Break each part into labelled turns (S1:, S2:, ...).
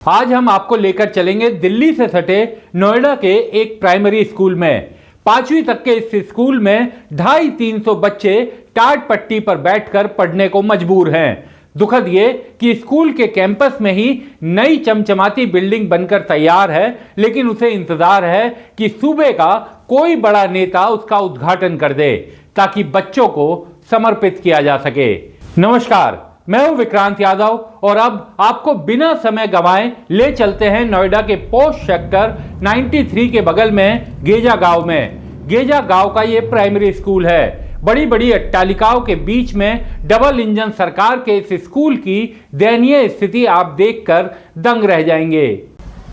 S1: आज हम आपको लेकर चलेंगे दिल्ली से सटे नोएडा के एक प्राइमरी स्कूल में। 5वीं तक के इस स्कूल में 250-300 बच्चे टाट पट्टी पर बैठकर पढ़ने को मजबूर हैं। दुखद ये कि स्कूल के कैंपस में ही नई चमचमाती बिल्डिंग बनकर तैयार है, लेकिन उसे इंतजार है कि सूबे का कोई बड़ा नेता उसका उद्घाटन कर दे ताकि बच्चों को समर्पित किया जा सके। नमस्कार, मैं हूं विक्रांत यादव और अब आपको बिना समय गंवाए ले चलते हैं नोएडा के पोस्ट सेक्टर 93 के बगल में गेजा गांव में। गेजा गांव का ये प्राइमरी स्कूल है। बड़ी बड़ी अट्टालिकाओं के बीच में डबल इंजन सरकार के इस स्कूल की दयनीय स्थिति आप देखकर दंग रह जाएंगे।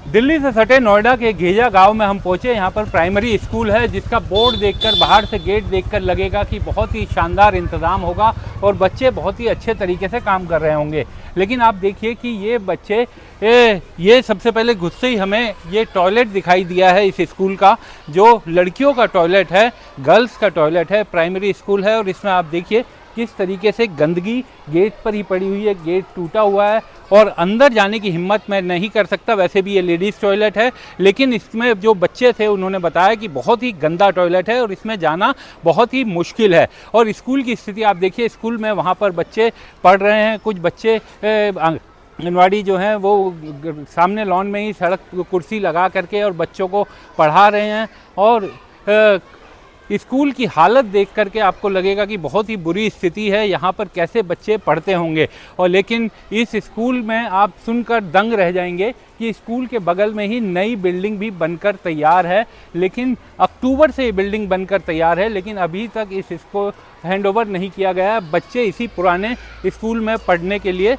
S1: दिल्ली से सटे नोएडा के गेजा गांव में हम पहुंचे। यहाँ पर प्राइमरी स्कूल है जिसका बोर्ड देखकर, बाहर से गेट देखकर लगेगा कि बहुत ही शानदार इंतज़ाम होगा और बच्चे बहुत ही अच्छे तरीके से काम कर रहे होंगे। लेकिन आप देखिए कि ये बच्चे ये सबसे पहले घुसते ही हमें ये टॉयलेट दिखाई दिया है इस स्कूल का, जो लड़कियों का टॉयलेट है, गर्ल्स का टॉयलेट है, प्राइमरी स्कूल है। और इसमें आप देखिए किस तरीके से गंदगी गेट पर ही पड़ी हुई है, गेट टूटा हुआ है और अंदर जाने की हिम्मत मैं नहीं कर सकता। वैसे भी ये लेडीज़ टॉयलेट है, लेकिन इसमें जो बच्चे थे उन्होंने बताया कि बहुत ही गंदा टॉयलेट है और इसमें जाना बहुत ही मुश्किल है। और स्कूल की स्थिति आप देखिए, स्कूल में वहाँ पर बच्चे पढ़ रहे हैं, कुछ बच्चे आंगनवाड़ी जो हैं वो सामने लॉन में ही सड़क कुर्सी लगा करके और बच्चों को पढ़ा रहे हैं। और स्कूल की हालत देख करके आपको लगेगा कि बहुत ही बुरी स्थिति है, यहाँ पर कैसे बच्चे पढ़ते होंगे। और लेकिन इस स्कूल में आप सुनकर दंग रह जाएंगे कि स्कूल के बगल में ही नई बिल्डिंग भी बनकर तैयार है, लेकिन अक्टूबर से ये बिल्डिंग बनकर तैयार है, लेकिन अभी तक इसको हैंडओवर नहीं किया गया है। बच्चे इसी पुराने स्कूल में पढ़ने के लिए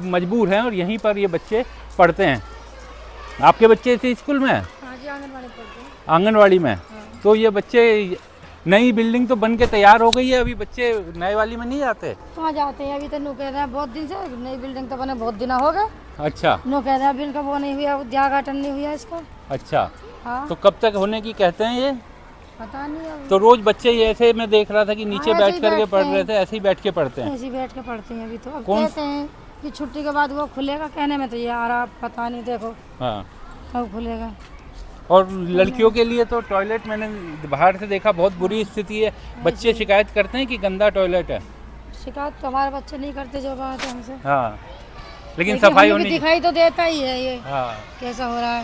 S1: मजबूर हैं और यहीं पर ये बच्चे पढ़ते हैं। आपके बच्चे इसी स्कूल में हैं?
S2: हाँ जी, आंगनवाड़ी पढ़ते हैं।
S1: आंगनवाड़ी में? तो ये बच्चे, नई बिल्डिंग तो बन के तैयार हो गई है, अभी बच्चे नए वाली में नहीं जाते?
S2: कहाँ जाते हैं, अभी तो नो कह रहे हैं बहुत दिन से नई बिल्डिंग तो बने बहुत दिन हो गए।
S1: अच्छा,
S2: नो कह रहे हैं अभी इनका वो नहीं हुआ, उद्घाटन नहीं हुआ इसका।
S1: अच्छा।
S2: हाँ,
S1: तो कब तक होने की कहते हैं ये?
S2: पता नहीं अब।
S1: तो रोज बच्चे ये ऐसे, मैं देख रहा था कि नीचे
S2: हाँ,
S1: बैठ
S2: ऐसे ही
S1: करके
S2: बैठते
S1: पढ़ रहे
S2: हैं।
S1: थे, ऐसे ही बैठ के पढ़ते हैं?
S2: ऐसे ही बैठ के पढ़ते हैं अभी तो। अब
S1: कौन-
S2: कहते हैं कि छुट्टी के बाद वो खुलेगा, कहने में तो ये आ रहा, पता नहीं, देखो
S1: हाँ।
S2: कब खुलेगा।
S1: और लड़कियों के लिए तो टॉयलेट मैंने बाहर से देखा, बहुत बुरी स्थिति है। बच्चे शिकायत करते हैं कि गंदा टॉयलेट है।
S2: शिकायत तो हमारे बच्चे नहीं करते जो बात है हमसे,
S1: हाँ, लेकिन
S2: लेकिन
S1: सफाई
S2: हमें भी
S1: होनी।
S2: दिखाई तो देता ही है ये
S1: हाँ,
S2: कैसा हो रहा है।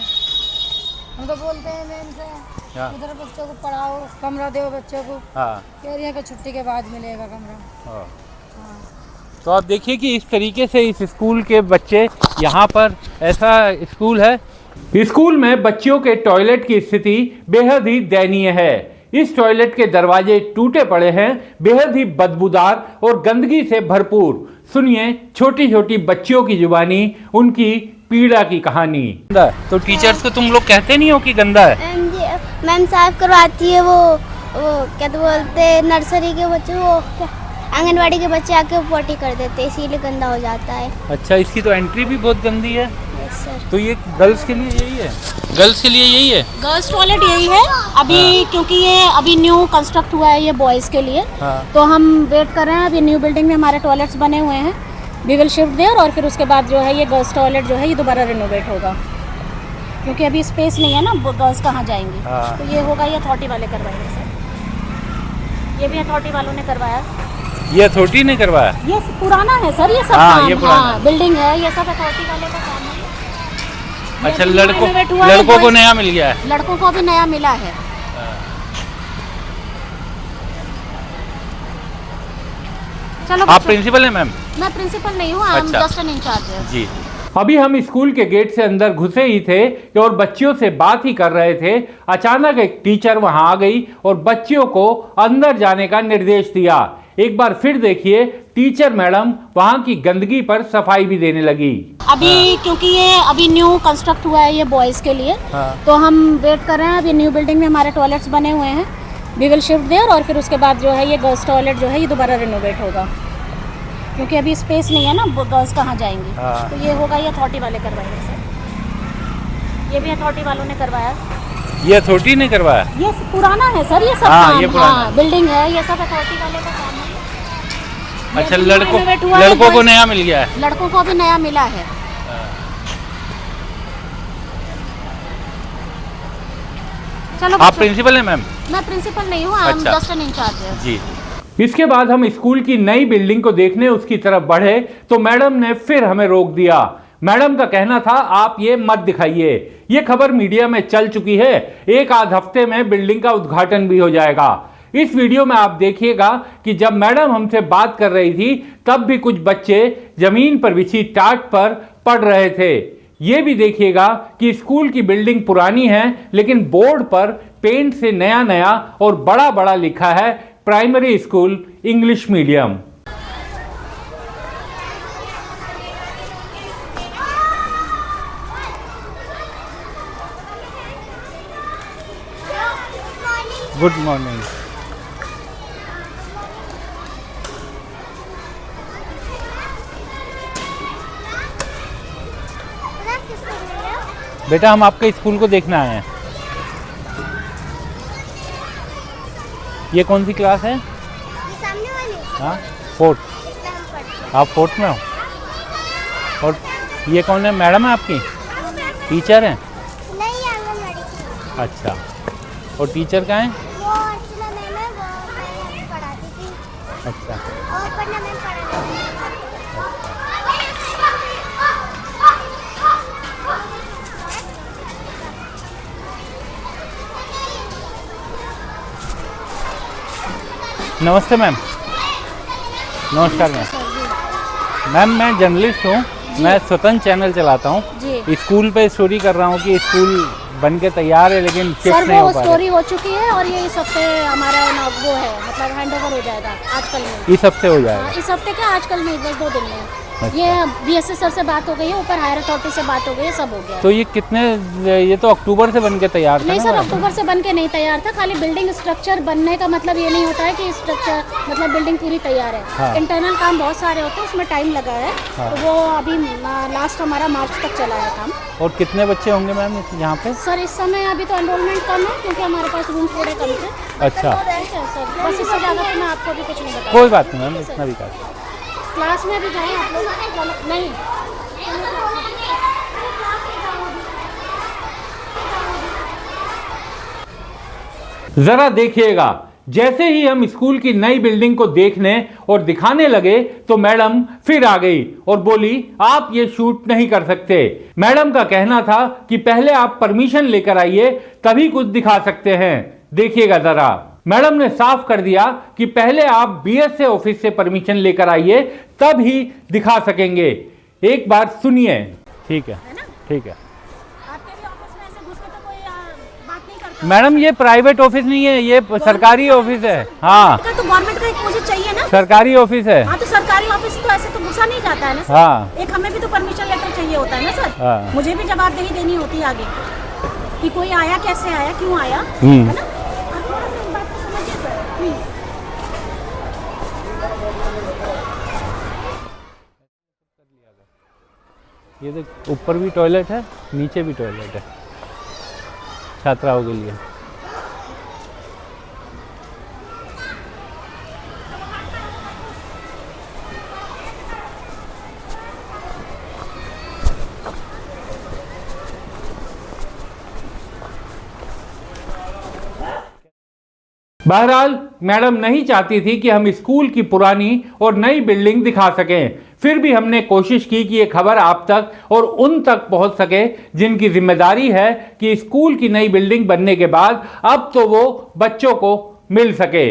S2: हम तो बोलते हैं मैम से,
S1: हाँ,
S2: उधर बच्चों को पढ़ाओ, कमरा दो बच्चों को।
S1: हाँ,
S2: कह रही है कि छुट्टी के बाद मिलेगा कमरा।
S1: हाँ।
S2: हाँ।
S1: तो आप देखिए कि इस तरीके से इस स्कूल के बच्चे, यहाँ पर ऐसा स्कूल है। स्कूल में बच्चियों के टॉयलेट की स्थिति बेहद ही दयनीय है। इस टॉयलेट के दरवाजे टूटे पड़े हैं, बेहद ही बदबूदार और गंदगी से भरपूर। सुनिए छोटी छोटी बच्चियों की जुबानी, उनकी पीड़ा की कहानी। तो टीचर्स को तुम लोग कहते नहीं हो कि गंदा है?
S3: मैम साफ करवाती है, वो क्या तो बोलते हैं, नर्सरी के बच्चे, वो आंगनवाड़ी के बच्चे आके पोटी कर देते हैं, इसीलिए गंदा हो जाता है।
S1: अच्छा, इसकी तो एंट्री भी बहुत गंदी है।
S3: Yes sir.
S1: तो ये गर्ल्स के लिए यही है? गर्ल्स के लिए यही है?
S4: गर्ल्स टॉयलेट यही है अभी,
S1: हाँ।
S4: क्योंकि ये अभी न्यू कंस्ट्रक्ट हुआ है ये बॉयज़ के लिए।
S1: हाँ।
S4: तो हम वेट कर रहे हैं, अभी न्यू बिल्डिंग में हमारे टॉयलेट्स बने हुए हैं, वी विल शिफ्ट देयर और फिर उसके बाद जो है ये गर्ल्स टॉयलेट जो है ये दोबारा रिनोवेट होगा, क्योंकि अभी स्पेस नहीं है ना, गर्ल्स कहाँ जाएंगी।
S1: हाँ।
S4: तो ये होगा, ये अथॉरिटी वाले करवाएंगे सर, ये भी अथॉरिटी वालों ने करवाया।
S1: ये अथॉरिटी ने करवाया?
S4: ये पुराना है सर, ये सब
S1: हाँ,
S4: काम,
S1: ये पुराना
S4: हाँ, बिल्डिंग है, ये सब अथॉरिटी वाले का काम है।
S1: अच्छा,
S4: ये
S1: लड़कों
S4: renovate हुआ है,
S1: लड़कों को
S4: boys-
S1: नया मिल गया है?
S4: लड़कों को भी नया मिला है। चलो
S1: आप प्रिंसिपल हैं मैम?
S4: मैं प्रिंसिपल नहीं हूँ, आई एम
S1: अच्छा।
S4: Just an in charge.
S1: जी। अभी हम स्कूल के गेट से अंदर घुसे ही थे और बच्चियों से बात ही कर रहे थे, अचानक एक टीचर वहां आ गई और बच्चियों को अंदर जाने का निर्देश दिया। एक बार फिर देखिए, टीचर मैडम वहां की गंदगी पर सफाई भी देने लगी।
S4: अभी क्योंकि ये अभी न्यू कंस्ट्रक्ट हुआ है ये बॉयज़ के लिए।
S1: हाँ।
S4: तो हम वेट कर रहे हैं, अभी न्यू बिल्डिंग में हमारे टॉयलेट्स बने हुए हैं, वी विल शिफ्ट देयर और फिर उसके बाद जो है ये गर्ल्स टॉयलेट जो है ये दोबारा रिनोवेट होगा, क्योंकि अभी स्पेस नहीं है ना, गर्ल्स कहाँ जाएंगी।
S1: हाँ।
S4: तो ये होगा, ये अथॉरिटी वाले करवाएंगे सर, ये भी अथॉरिटी वालों ने करवाया।
S1: ये अथॉरिटी ने करवाया?
S4: ये पुराना है सर, ये सब
S1: हाँ,
S4: काम,
S1: ये पुराना
S4: हाँ, बिल्डिंग है, ये सब अथॉरिटी वाले का काम है।
S1: अच्छा,
S4: ये
S1: लड़कों
S4: renovate हुआ है,
S1: लड़कों को
S4: boys-
S1: नया मिल गया है?
S4: लड़कों को भी नया मिला है। चलो
S1: आप प्रिंसिपल हैं मैम?
S4: मैं प्रिंसिपल नहीं हूँ, आई एम
S1: अच्छा।
S4: Just an in charge.
S1: जी। इसके बाद हम स्कूल की नई बिल्डिंग को देखने उसकी तरफ बढ़े तो मैडम ने फिर हमें रोक दिया। मैडम का कहना था आप ये मत दिखाइए, ये खबर मीडिया में चल चुकी है, एक आध हफ्ते में बिल्डिंग का उद्घाटन भी हो जाएगा। इस वीडियो में आप देखिएगा कि जब मैडम हमसे बात कर रही थी तब भी कुछ बच्चे जमीन पर बिछी टाट पर पढ़ रहे थे। ये भी देखिएगा कि स्कूल की बिल्डिंग पुरानी है लेकिन बोर्ड पर पेंट से नया नया और बड़ा बड़ा लिखा है primary school English medium. Good morning. बेटा हम आपके स्कूल को देखना आए हैं। ये कौन सी क्लास है?
S3: सामने वाली।
S1: हाँ, फोर्थ। आप फोर्थ में हो? और ये कौन है? मैडम है आपकी? टीचर हैं?
S3: नहीं, आंगनवाड़ी।
S1: अच्छा, और टीचर कहाँ हैं?
S3: वो अर्चना मैम है, वो मैं पढ़ाती थी।
S1: अच्छा,
S3: और पढ़ना मैम पढ़ाती थी।
S1: नमस्ते मैम। नमस्कार मैम। मैम मैं जर्नलिस्ट हूँ, मैं स्वतंत्र चैनल चलाता हूँ।
S4: जी
S1: स्कूल पे स्टोरी कर रहा हूँ कि स्कूल बन के तैयार है लेकिन शिफ्ट
S4: सर,
S1: नहीं हो
S4: वो
S1: पा
S4: स्टोरी हो चुकी है और ये इस हफ्ते हमारा वो है, मतलब हैंड ओवर हो जाएगा आजकल में।
S1: रही। इस हफ्ते हो
S4: हाँ,
S1: जाएगा?
S4: इस हफ्ते क्या, आजकल में बस 2 दिन में।
S1: अच्छा।
S4: ये बीएससी सर से बात हो गई है, ऊपर हायर अथॉरिटी से बात हो गई है, सब हो गया है।
S1: तो ये कितने, ये तो अक्टूबर से बन के तैयार था
S4: नहीं
S1: ना
S4: सर,
S1: मैम?
S4: अक्टूबर से बन के नहीं तैयार था। खाली बिल्डिंग स्ट्रक्चर बनने का मतलब ये नहीं होता है कि स्ट्रक्चर मतलब बिल्डिंग पूरी तैयार है।
S1: हाँ।
S4: इंटरनल काम बहुत सारे होते हैं, उसमें टाइम लगा है।
S1: हाँ।
S4: तो वो अभी लास्ट हमारा मार्च तक चला है काम।
S1: और कितने बच्चे होंगे मैम यहाँ पे?
S4: सर इस समय अभी तो एनरोलमेंट कम है क्योंकि हमारे पास रूम्स थोड़े कम थे।
S1: अच्छा,
S4: ठीक है सर, बस इससे ज़्यादा तो मैं आपको भी कुछ नहीं बता।
S1: कोई बात नहीं मैम, इतना भी काफी।
S4: क्लास में भी जाएं आप लोग? नहीं।
S1: जरा देखिएगा, जैसे ही हम स्कूल की नई बिल्डिंग को देखने और दिखाने लगे तो मैडम फिर आ गई और बोली आप ये शूट नहीं कर सकते। मैडम का कहना था कि पहले आप परमिशन लेकर आइए तभी कुछ दिखा सकते हैं। देखिएगा जरा, मैडम ने साफ कर दिया कि पहले आप बीएसए ऑफिस से परमिशन लेकर आइए तब ही दिखा सकेंगे। एक बार सुनिए। ठीक है, ठीक है।
S4: आपके भी ऑफिस में ऐसे घुस के तो कोई बात नहीं करता?
S1: मैडम ये प्राइवेट ऑफिस नहीं है, ये सरकारी ऑफिस है। हाँ,
S4: तो गवर्नमेंट का एक मुझे चाहिए ना।
S1: सरकारी ऑफिस है।
S4: हाँ, तो सरकारी ऑफिस तो ऐसे तो घुसा नहीं जाता है ना सर।
S1: हाँ।
S4: एक हमें भी तो परमिशन लेटर चाहिए होता है ना सर।
S1: हाँ।
S4: मुझे भी जवाबदेही देनी होती है आगे कि कोई आया, कैसे आया, क्यों आया,
S1: हम्म।
S4: है ना। आप थोड़ा सा इस बात को समझिए सर प्लीज।
S1: ये देख, ऊपर भी टॉयलेट है, नीचे भी टॉयलेट है छात्राओं के लिए। बहरहाल मैडम नहीं चाहती थी कि हम स्कूल की पुरानी और नई बिल्डिंग दिखा सकें। फिर भी हमने कोशिश की कि ये खबर आप तक और उन तक पहुंच सके जिनकी जिम्मेदारी है कि स्कूल की नई बिल्डिंग बनने के बाद अब तो वो बच्चों को मिल सके।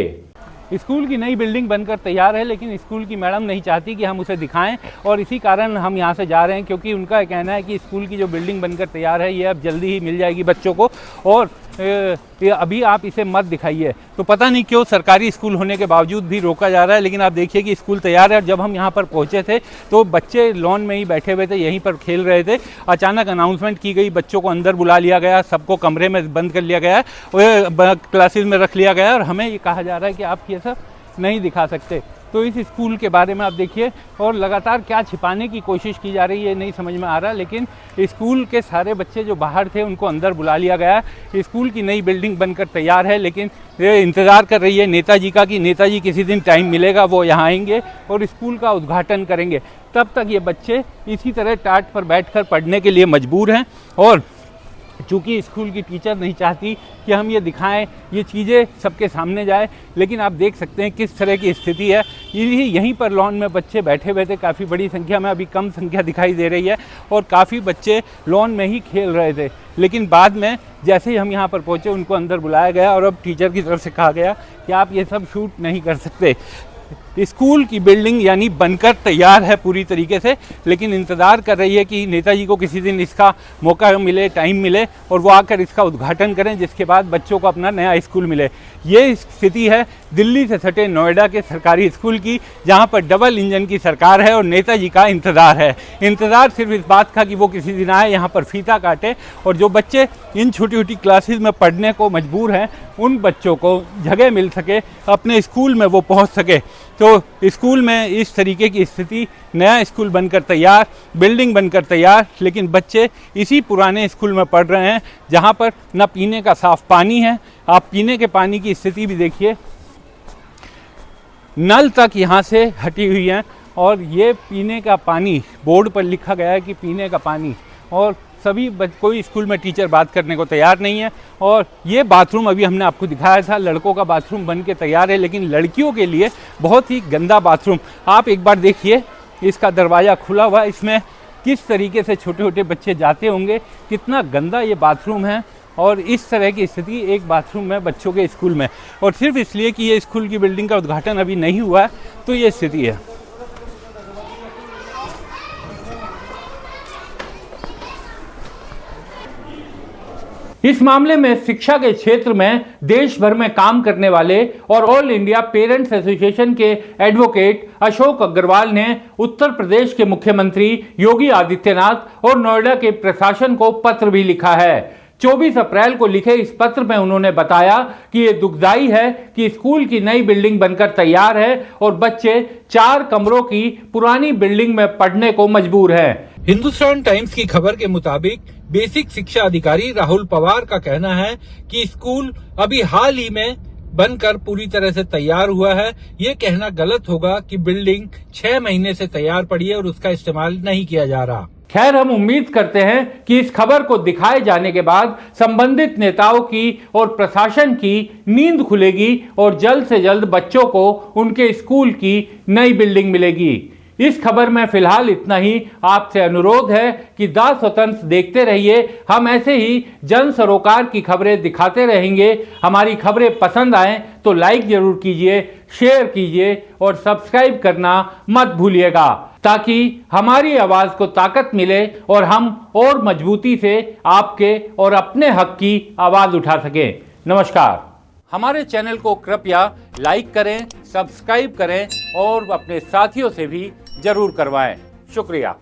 S1: स्कूल की नई बिल्डिंग बनकर तैयार है लेकिन स्कूल की मैडम नहीं चाहती कि हम उसे दिखाएं और इसी कारण हम यहाँ से जा रहे हैं, क्योंकि उनका कहना है कि स्कूल की जो बिल्डिंग बनकर तैयार है ये अब जल्दी ही मिल जाएगी बच्चों को और अभी आप इसे मत दिखाइए। तो पता नहीं क्यों सरकारी स्कूल होने के बावजूद भी रोका जा रहा है। लेकिन आप देखिए कि स्कूल तैयार है और जब हम यहाँ पर पहुँचे थे तो बच्चे लॉन में ही बैठे हुए थे, यहीं पर खेल रहे थे। अचानक अनाउंसमेंट की गई, बच्चों को अंदर बुला लिया गया, सबको कमरे में बंद कर लिया गया, क्लासेस में रख लिया गया और हमें ये कहा जा रहा है कि आप ये सब नहीं दिखा सकते। तो इस स्कूल के बारे में आप देखिए और लगातार क्या छिपाने की कोशिश की जा रही है नहीं समझ में आ रहा। लेकिन स्कूल के सारे बच्चे जो बाहर थे उनको अंदर बुला लिया गया। स्कूल की नई बिल्डिंग बनकर तैयार है लेकिन ये इंतज़ार कर रही है नेताजी का कि नेताजी किसी दिन टाइम मिलेगा वो यहाँ आएंगे और स्कूल का उद्घाटन करेंगे। तब तक ये बच्चे इसी तरह टाट पर बैठकर पढ़ने के लिए मजबूर हैं और चूँकि स्कूल की टीचर नहीं चाहती कि हम ये दिखाएं, ये चीज़ें सबके सामने जाए, लेकिन आप देख सकते हैं किस तरह की स्थिति है। यहीं पर लॉन में बच्चे बैठे हुए थे, काफ़ी बड़ी संख्या में, अभी कम संख्या दिखाई दे रही है, और काफ़ी बच्चे लॉन में ही खेल रहे थे। लेकिन बाद में जैसे ही हम यहाँ पर पहुँचे उनको अंदर बुलाया गया और अब टीचर की तरफ से कहा गया कि आप ये सब शूट नहीं कर सकते। स्कूल की बिल्डिंग यानी बनकर तैयार है पूरी तरीके से, लेकिन इंतज़ार कर रही है कि नेताजी को किसी दिन इसका मौका मिले, टाइम मिले और वो आकर इसका उद्घाटन करें, जिसके बाद बच्चों को अपना नया स्कूल मिले। ये स्थिति है दिल्ली से सटे नोएडा के सरकारी स्कूल की, जहां पर डबल इंजन की सरकार है और नेताजी का इंतज़ार है। इंतज़ार सिर्फ इस बात का कि वो किसी दिन आए, यहाँ पर फीता काटे और जो बच्चे इन छोटी छोटी क्लासेस में पढ़ने को मजबूर हैं उन बच्चों को जगह मिल सके, अपने स्कूल में वो पहुँच सके। तो स्कूल में इस तरीके की स्थिति, नया स्कूल बनकर तैयार, बिल्डिंग बनकर तैयार, लेकिन बच्चे इसी पुराने स्कूल में पढ़ रहे हैं जहां पर न पीने का साफ पानी है। आप पीने के पानी की स्थिति भी देखिए, नल तक यहां से हटी हुई हैं और ये पीने का पानी, बोर्ड पर लिखा गया है कि पीने का पानी, और सभी कोई स्कूल में टीचर बात करने को तैयार नहीं है। और ये बाथरूम अभी हमने आपको दिखाया था, लड़कों का बाथरूम बन के तैयार है, लेकिन लड़कियों के लिए बहुत ही गंदा बाथरूम। आप एक बार देखिए, इसका दरवाज़ा खुला हुआ है, इसमें किस तरीके से छोटे छोटे बच्चे जाते होंगे, कितना गंदा ये बाथरूम है। और इस तरह की स्थिति एक बाथरूम में बच्चों के स्कूल में, और सिर्फ इसलिए कि ये स्कूल की बिल्डिंग का उद्घाटन अभी नहीं हुआ है, तो ये स्थिति है। इस मामले में शिक्षा के क्षेत्र में देश भर में काम करने वाले और ऑल इंडिया पेरेंट्स एसोसिएशन के एडवोकेट अशोक अग्रवाल ने उत्तर प्रदेश के मुख्यमंत्री योगी आदित्यनाथ और नोएडा के प्रशासन को पत्र भी लिखा है। 24 अप्रैल को लिखे इस पत्र में उन्होंने बताया कि ये दुखदाई है कि स्कूल की नई बिल्डिंग बनकर तैयार है और बच्चे 4 कमरों की पुरानी बिल्डिंग में पढ़ने को मजबूर हैं। हिंदुस्तान टाइम्स की खबर के मुताबिक बेसिक शिक्षा अधिकारी राहुल पवार का कहना है कि स्कूल अभी हाल ही में बनकर पूरी तरह से तैयार हुआ है। ये कहना गलत होगा कि बिल्डिंग 6 महीने से तैयार पड़ी है और उसका इस्तेमाल नहीं किया जा रहा। खैर, हम उम्मीद करते हैं कि इस खबर को दिखाए जाने के बाद संबंधित नेताओं की और प्रशासन की नींद खुलेगी और जल्द से जल्द बच्चों को उनके स्कूल की नई बिल्डिंग मिलेगी। इस खबर में फिलहाल इतना ही। आपसे अनुरोध है कि द स्वतंत्र देखते रहिए। हम ऐसे ही जन सरोकार की खबरें दिखाते रहेंगे। हमारी खबरें पसंद आएं तो लाइक जरूर कीजिए, शेयर कीजिए और सब्सक्राइब करना मत भूलिएगा, ताकि हमारी आवाज को ताकत मिले और हम और मजबूती से आपके और अपने हक की आवाज उठा सकें। नमस्कार। हमारे चैनल को कृपया लाइक करें, सब्सक्राइब करें और अपने साथियों से भी जरूर करवाएं। शुक्रिया।